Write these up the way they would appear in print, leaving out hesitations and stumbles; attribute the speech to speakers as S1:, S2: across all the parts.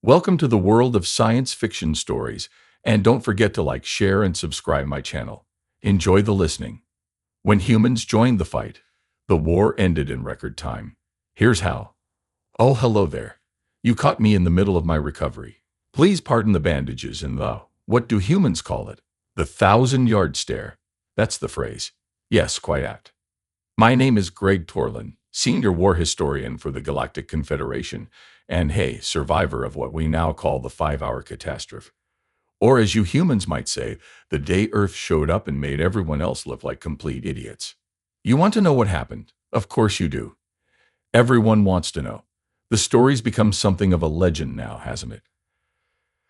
S1: Welcome to the world of science fiction stories, and don't forget to like, share, and subscribe my channel. Enjoy the listening. When humans joined the fight, the war ended in record time. Here's how. Oh, hello there. You caught me in the middle of my recovery. Please pardon the bandages and what do humans call it? The 1,000-yard stare. That's the phrase. Yes, quite apt. My name is Greg Torlin, Senior War Historian for the Galactic Confederation, and hey, survivor of what we now call the 5-hour catastrophe. Or as you humans might say, the day Earth showed up and made everyone else look like complete idiots. You want to know what happened? Of course you do. Everyone wants to know. The story's become something of a legend now, hasn't it?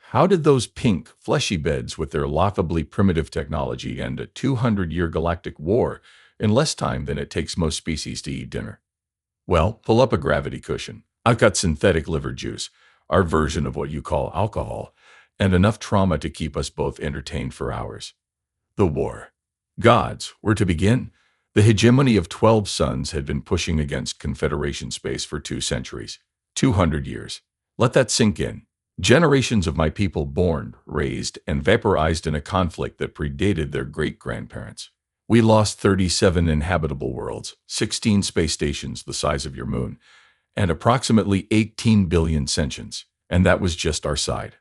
S1: How did those pink, fleshy beds with their laughably primitive technology end a 200-year galactic war in less time than it takes most species to eat dinner? Well, pull up a gravity cushion. I've got synthetic liver juice, our version of what you call alcohol, and enough trauma to keep us both entertained for hours. The war. Gods, where to begin? The hegemony of 12 suns had been pushing against Confederation space for 2 centuries. 200 years. Let that sink in. Generations of my people born, raised, and vaporized in a conflict that predated their great-grandparents. We lost 37 inhabitable worlds, 16 space stations the size of your moon, and approximately 18 billion sentients, and that was just our side.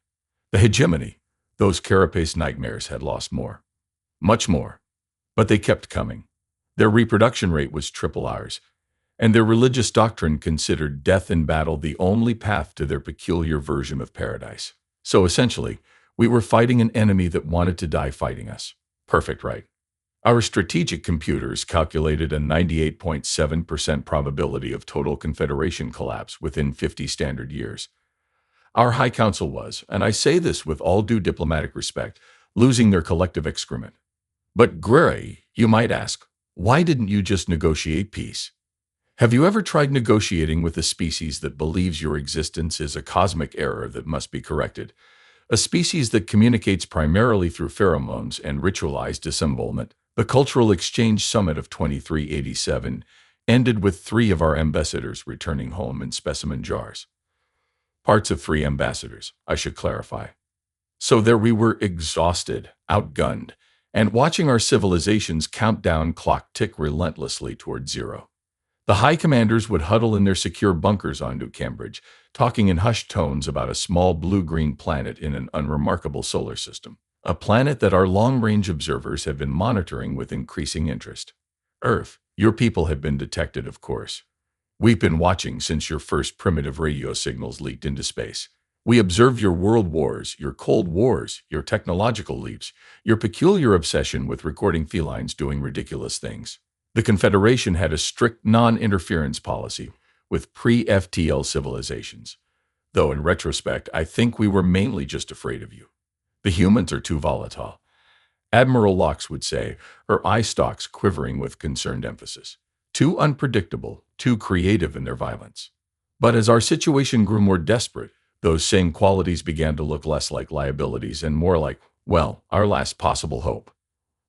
S1: The hegemony, those carapace nightmares had lost more. Much more. But they kept coming. Their reproduction rate was triple ours, and their religious doctrine considered death in battle the only path to their peculiar version of paradise. So essentially, we were fighting an enemy that wanted to die fighting us. Perfect, right? Our strategic computers calculated a 98.7% probability of total Confederation collapse within 50 standard years. Our High Council was, and I say this with all due diplomatic respect, losing their collective excrement. But Gray, you might ask, why didn't you just negotiate peace? Have you ever tried negotiating with a species that believes your existence is a cosmic error that must be corrected? A species that communicates primarily through pheromones and ritualized disembowelment? The Cultural Exchange Summit of 2387 ended with 3 of our ambassadors returning home in specimen jars. Parts of 3 ambassadors, I should clarify. So there we were, exhausted, outgunned, and watching our civilization's countdown clock tick relentlessly toward zero. The high commanders would huddle in their secure bunkers on New Cambridge, talking in hushed tones about a small blue-green planet in an unremarkable solar system. A planet that our long-range observers have been monitoring with increasing interest. Earth, your people have been detected, of course. We've been watching since your first primitive radio signals leaked into space. We observed your world wars, your cold wars, your technological leaps, your peculiar obsession with recording felines doing ridiculous things. The Confederation had a strict non-interference policy with pre-FTL civilizations, though in retrospect, I think we were mainly just afraid of you. The humans are too volatile. Admiral Locke would say, her eye stalks quivering with concerned emphasis. Too unpredictable, too creative in their violence. But as our situation grew more desperate, those same qualities began to look less like liabilities and more like, well, our last possible hope.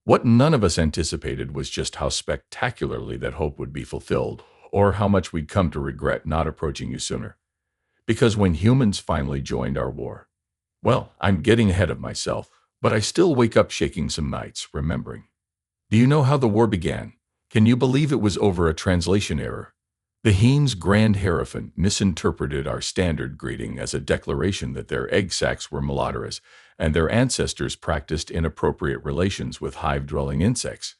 S1: What none of us anticipated was just how spectacularly that hope would be fulfilled, or how much we'd come to regret not approaching you sooner. Because when humans finally joined our war, well, I'm getting ahead of myself, but I still wake up shaking some nights, remembering. Do you know how the war began? Can you believe it was over a translation error? The Heem's Grand Hierophant misinterpreted our standard greeting as a declaration that their egg sacs were malodorous, and their ancestors practiced inappropriate relations with hive-dwelling insects.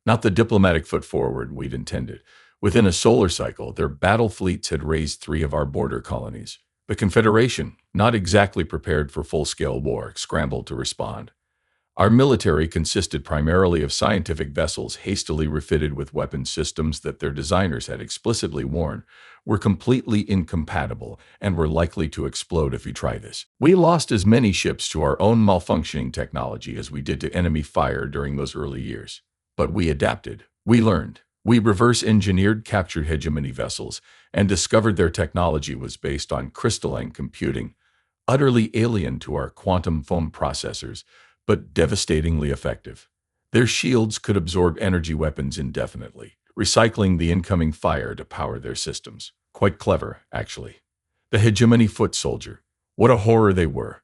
S1: Not the diplomatic foot forward we'd intended. Within a solar cycle, their battle fleets had razed 3 of our border colonies. The Confederation, not exactly prepared for full-scale war, scrambled to respond. Our military consisted primarily of scientific vessels hastily refitted with weapon systems that their designers had explicitly warned were completely incompatible and were likely to explode if you try this. We lost as many ships to our own malfunctioning technology as we did to enemy fire during those early years. But we adapted. We learned. We reverse-engineered captured hegemony vessels and discovered their technology was based on crystalline computing, utterly alien to our quantum foam processors, but devastatingly effective. Their shields could absorb energy weapons indefinitely, recycling the incoming fire to power their systems. Quite clever, actually. The hegemony foot soldier. What a horror they were.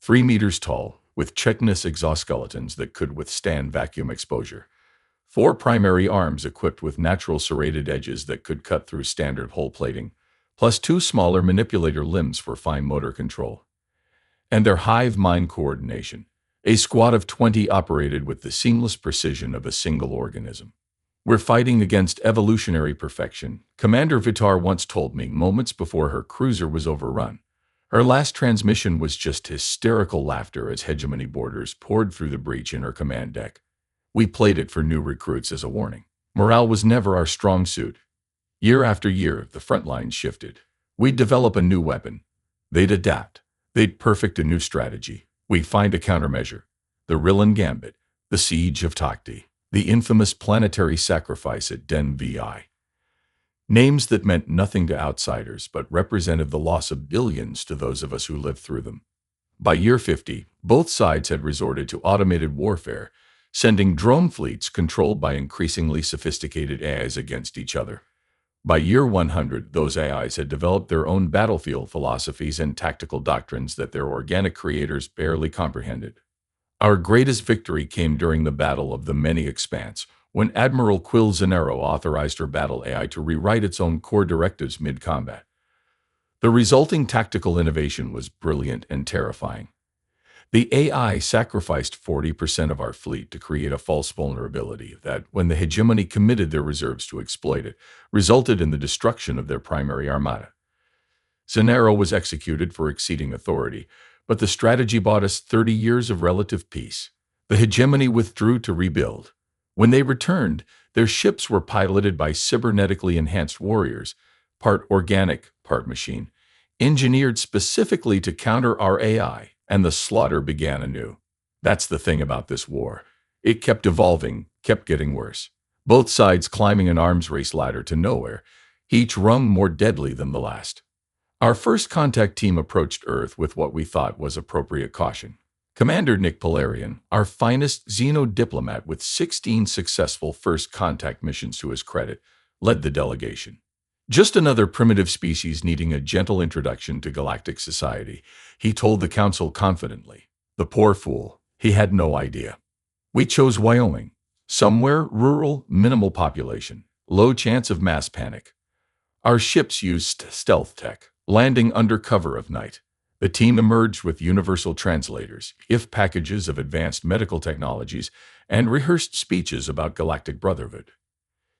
S1: 3 meters tall, with chitinous exoskeletons that could withstand vacuum exposure. 4 primary arms equipped with natural serrated edges that could cut through standard hull plating, plus 2 smaller manipulator limbs for fine motor control. And their hive mind coordination. A squad of 20 operated with the seamless precision of a single organism. We're fighting against evolutionary perfection, Commander Vitar once told me moments before her cruiser was overrun. Her last transmission was just hysterical laughter as hegemony boarders poured through the breach in her command deck. We played it for new recruits as a warning. Morale was never our strong suit. Year after year, the front lines shifted. We'd develop a new weapon. They'd adapt. They'd perfect a new strategy. We'd find a countermeasure. The Rillan Gambit, the Siege of Takti, the infamous planetary sacrifice at Den Vi. Names that meant nothing to outsiders but represented the loss of billions to those of us who lived through them. By year 50, both sides had resorted to automated warfare, sending drone fleets controlled by increasingly sophisticated AIs against each other. By year 100, those AIs had developed their own battlefield philosophies and tactical doctrines that their organic creators barely comprehended. Our greatest victory came during the Battle of the Many Expanse, when Admiral Quill Zanero authorized her battle AI to rewrite its own core directives mid-combat. The resulting tactical innovation was brilliant and terrifying. The AI sacrificed 40% of our fleet to create a false vulnerability that, when the hegemony committed their reserves to exploit it, resulted in the destruction of their primary armada. Zanero was executed for exceeding authority, but the strategy bought us 30 years of relative peace. The hegemony withdrew to rebuild. When they returned, their ships were piloted by cybernetically enhanced warriors, part organic, part machine, engineered specifically to counter our AI, and the slaughter began anew. That's the thing about this war. It kept evolving, kept getting worse. Both sides climbing an arms race ladder to nowhere, each rung more deadly than the last. Our first contact team approached Earth with what we thought was appropriate caution. Commander Nick Polarian, our finest xeno-diplomat with 16 successful first contact missions to his credit, led the delegation. Just another primitive species needing a gentle introduction to galactic society, he told the council confidently. The poor fool, he had no idea. We chose Wyoming. Somewhere rural, minimal population, low chance of mass panic. Our ships used stealth tech, landing under cover of night. The team emerged with universal translators, IF packages of advanced medical technologies, and rehearsed speeches about galactic brotherhood.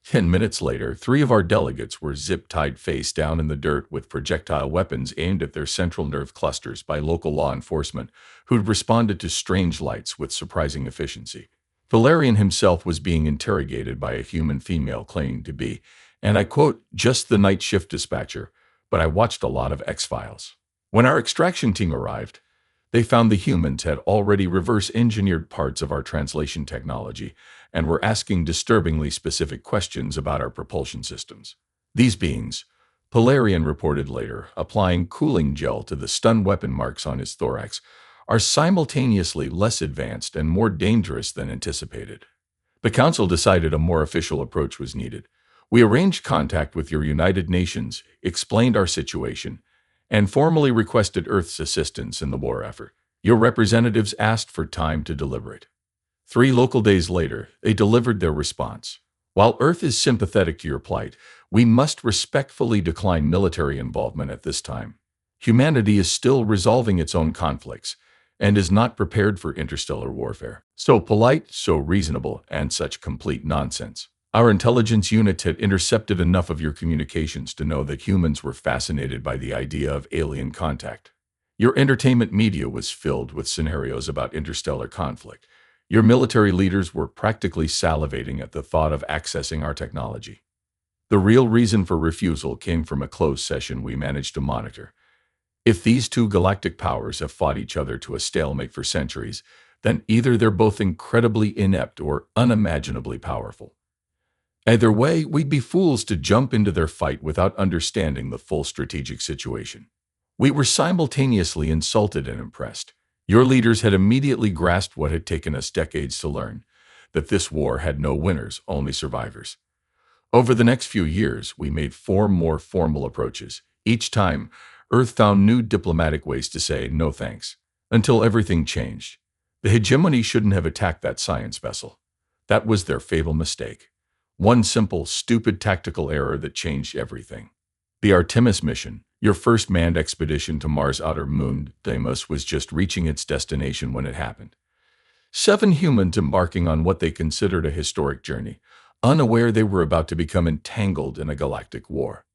S1: 10 minutes later, 3 of our delegates were zip-tied face down in the dirt with projectile weapons aimed at their central nerve clusters by local law enforcement, who'd responded to strange lights with surprising efficiency. Valerian himself was being interrogated by a human female claiming to be, and I quote, just the night shift dispatcher, but I watched a lot of X-Files. When our extraction team arrived, they found the humans had already reverse-engineered parts of our translation technology and were asking disturbingly specific questions about our propulsion systems. These beings, Polarian reported later, applying cooling gel to the stun weapon marks on his thorax, are simultaneously less advanced and more dangerous than anticipated. The Council decided a more official approach was needed. We arranged contact with your United Nations, explained our situation, and formally requested Earth's assistance in the war effort. Your representatives asked for time to deliberate. 3 local days later, they delivered their response. While Earth is sympathetic to your plight, we must respectfully decline military involvement at this time. Humanity is still resolving its own conflicts and is not prepared for interstellar warfare. So polite, so reasonable, and such complete nonsense. Our intelligence unit had intercepted enough of your communications to know that humans were fascinated by the idea of alien contact. Your entertainment media was filled with scenarios about interstellar conflict. Your military leaders were practically salivating at the thought of accessing our technology. The real reason for refusal came from a closed session we managed to monitor. If these 2 galactic powers have fought each other to a stalemate for centuries, then either they're both incredibly inept or unimaginably powerful. Either way, we'd be fools to jump into their fight without understanding the full strategic situation. We were simultaneously insulted and impressed. Your leaders had immediately grasped what had taken us decades to learn, that this war had no winners, only survivors. Over the next few years, we made 4 more formal approaches, each time Earth found new diplomatic ways to say no thanks. Until everything changed. The hegemony shouldn't have attacked that science vessel. That was their fatal mistake. One simple, stupid tactical error that changed everything. The Artemis mission, your first manned expedition to Mars' outer moon, Deimos, was just reaching its destination when it happened. 7 humans embarking on what they considered a historic journey, unaware they were about to become entangled in a galactic war.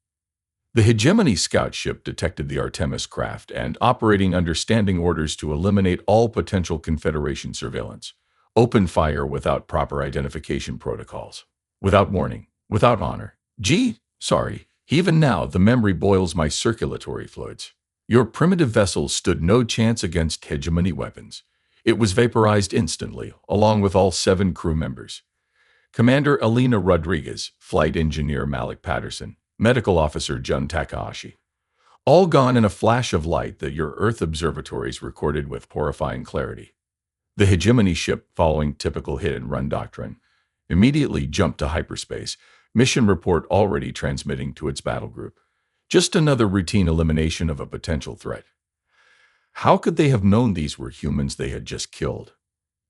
S1: The Hegemony scout ship detected the Artemis craft and, operating under standing orders to eliminate all potential Confederation surveillance, opened fire without proper identification protocols, without warning, without honor. Sorry, even now the memory boils my circulatory fluids. Your primitive vessel stood no chance against Hegemony weapons. It was vaporized instantly, along with all 7 crew members. Commander Alina Rodriguez, Flight Engineer Malik Patterson, Medical Officer Jun Takahashi. All gone in a flash of light that your Earth observatories recorded with horrifying clarity. The Hegemony ship, following typical hit-and-run doctrine, immediately jumped to hyperspace, mission report already transmitting to its battle group. Just another routine elimination of a potential threat. How could they have known these were humans they had just killed?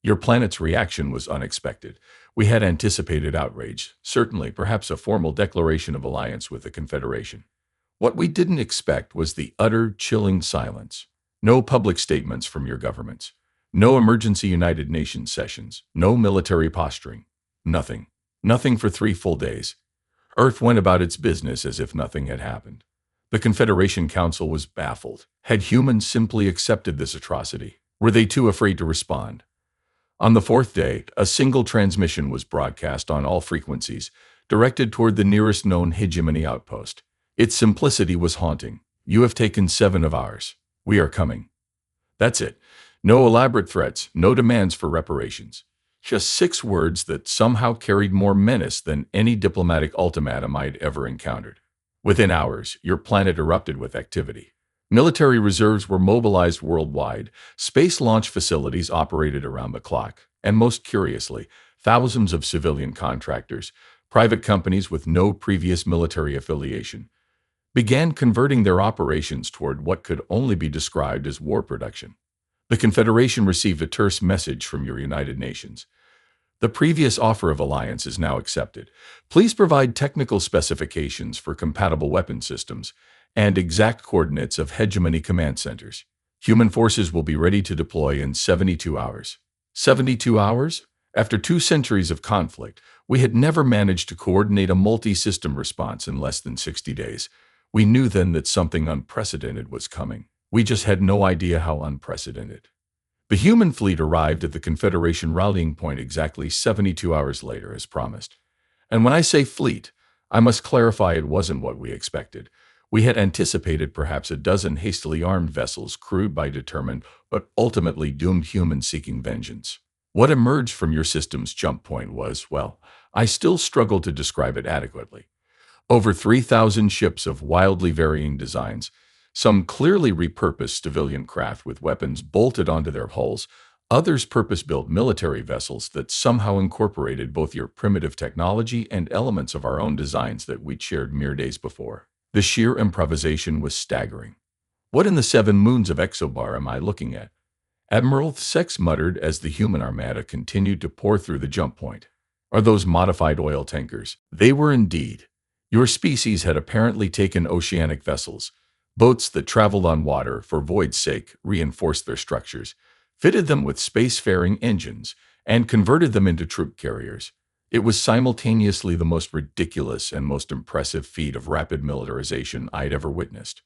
S1: Your planet's reaction was unexpected. We had anticipated outrage, certainly, perhaps a formal declaration of alliance with the Confederation. What we didn't expect was the utter, chilling silence. No public statements from your governments. No emergency United Nations sessions. No military posturing. Nothing. Nothing for 3 full days. Earth went about its business as if nothing had happened. The Confederation Council was baffled. Had humans simply accepted this atrocity? Were they too afraid to respond? On the 4th day, a single transmission was broadcast on all frequencies, directed toward the nearest known hegemony outpost. Its simplicity was haunting. You have taken 7 of ours. We are coming. That's it. No elaborate threats, no demands for reparations. Just 6 words that somehow carried more menace than any diplomatic ultimatum I'd ever encountered. Within hours, your planet erupted with activity. Military reserves were mobilized worldwide, space launch facilities operated around the clock, and most curiously, thousands of civilian contractors, private companies with no previous military affiliation, began converting their operations toward what could only be described as war production. The Confederation received a terse message from your United Nations. The previous offer of alliance is now accepted. Please provide technical specifications for compatible weapon systems and exact coordinates of hegemony command centers. Human forces will be ready to deploy in 72 hours. 72 hours? After 2 centuries of conflict, we had never managed to coordinate a multi-system response in less than 60 days. We knew then that something unprecedented was coming. We just had no idea how unprecedented. The human fleet arrived at the Confederation rallying point exactly 72 hours later, as promised. And when I say fleet, I must clarify it wasn't what we expected. We had anticipated perhaps a dozen hastily armed vessels crewed by determined but ultimately doomed humans seeking vengeance. What emerged from your system's jump point was, well, I still struggle to describe it adequately. Over 3,000 ships of wildly varying designs, some clearly repurposed civilian craft with weapons bolted onto their hulls, others purpose-built military vessels that somehow incorporated both your primitive technology and elements of our own designs that we'd shared mere days before. The sheer improvisation was staggering. What in the 7 moons of Exobar am I looking at? Admiral Sex muttered as the human armada continued to pour through the jump point. Are those modified oil tankers? They were indeed. Your species had apparently taken oceanic vessels, boats that traveled on water for void's sake, reinforced their structures, fitted them with spacefaring engines, and converted them into troop carriers. It was simultaneously the most ridiculous and most impressive feat of rapid militarization I'd ever witnessed.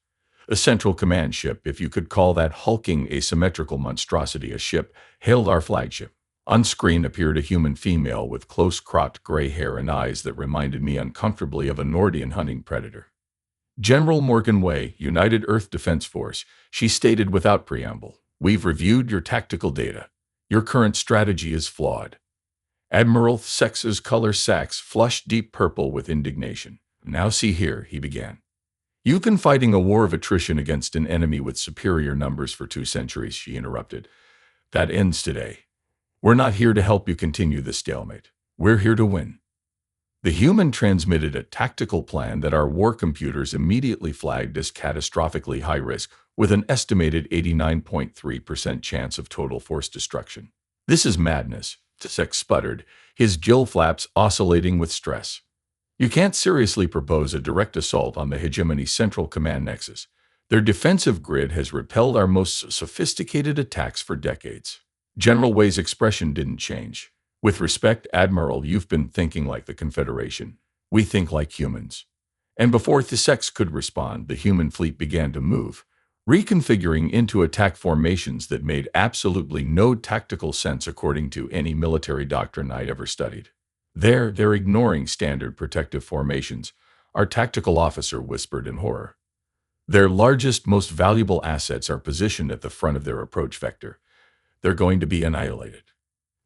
S1: A central command ship, if you could call that hulking asymmetrical monstrosity a ship, hailed our flagship. On screen appeared a human female with close-cropped gray hair and eyes that reminded me uncomfortably of a Nordian hunting predator. General Morgan Way, United Earth Defense Force, she stated without preamble, "We've reviewed your tactical data. Your current strategy is flawed." Admiral Sex's color sacks flushed deep purple with indignation. "Now see here," he began. "You've been fighting a war of attrition against an enemy with superior numbers for 2 centuries," she interrupted. "That ends today. We're not here to help you continue this stalemate. We're here to win." The human transmitted a tactical plan that our war computers immediately flagged as catastrophically high risk, with an estimated 89.3% chance of total force destruction. This is madness, Tisek sputtered, his gill flaps oscillating with stress. You can't seriously propose a direct assault on the hegemony's central command nexus. Their defensive grid has repelled our most sophisticated attacks for decades. General Wei's expression didn't change. With respect, Admiral, you've been thinking like the Confederation. We think like humans. And before Thisex could respond, the human fleet began to move, reconfiguring into attack formations that made absolutely no tactical sense according to any military doctrine I'd ever studied. They're ignoring standard protective formations, our tactical officer whispered in horror. Their largest, most valuable assets are positioned at the front of their approach vector. They're going to be annihilated.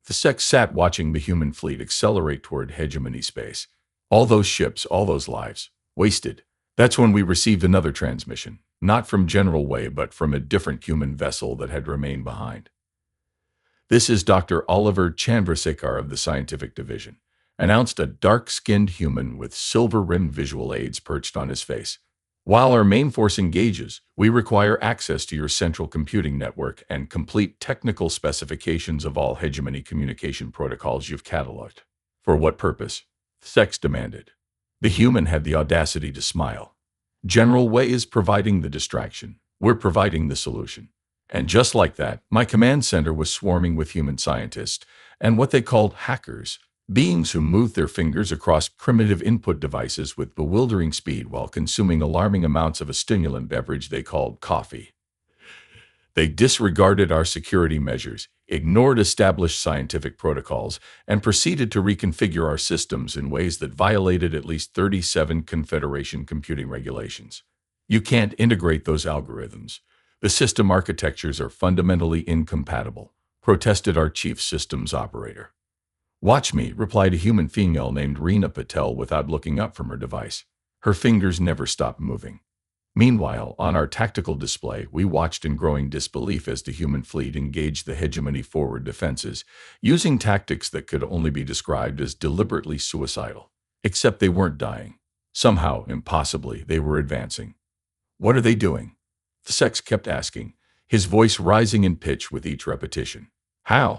S1: The sect sat watching the human fleet accelerate toward hegemony space. All those ships, all those lives, wasted. That's when we received another transmission, not from General Wei, but from a different human vessel that had remained behind. This is Dr. Oliver Chandrasekhar of the Scientific Division, announced a dark-skinned human with silver-rimmed visual aids perched on his face. While our main force engages, we require access to your central computing network and complete technical specifications of all hegemony communication protocols you've cataloged. For what purpose? Sex demanded. The human had the audacity to smile. General Wei is providing the distraction. We're providing the solution. And just like that, my command center was swarming with human scientists and what they called hackers, beings who moved their fingers across primitive input devices with bewildering speed while consuming alarming amounts of a stimulant beverage they called coffee. They disregarded our security measures, ignored established scientific protocols, and proceeded to reconfigure our systems in ways that violated at least 37 Confederation computing regulations. You can't integrate those algorithms. The system architectures are fundamentally incompatible, protested our chief systems operator. Watch me, replied a human female named Reena Patel without looking up from her device. Her fingers never stopped moving. Meanwhile, on our tactical display, we watched in growing disbelief as the human fleet engaged the hegemony forward defenses, using tactics that could only be described as deliberately suicidal. Except they weren't dying. Somehow, impossibly, they were advancing. What are they doing? The sex kept asking, his voice rising in pitch with each repetition. How?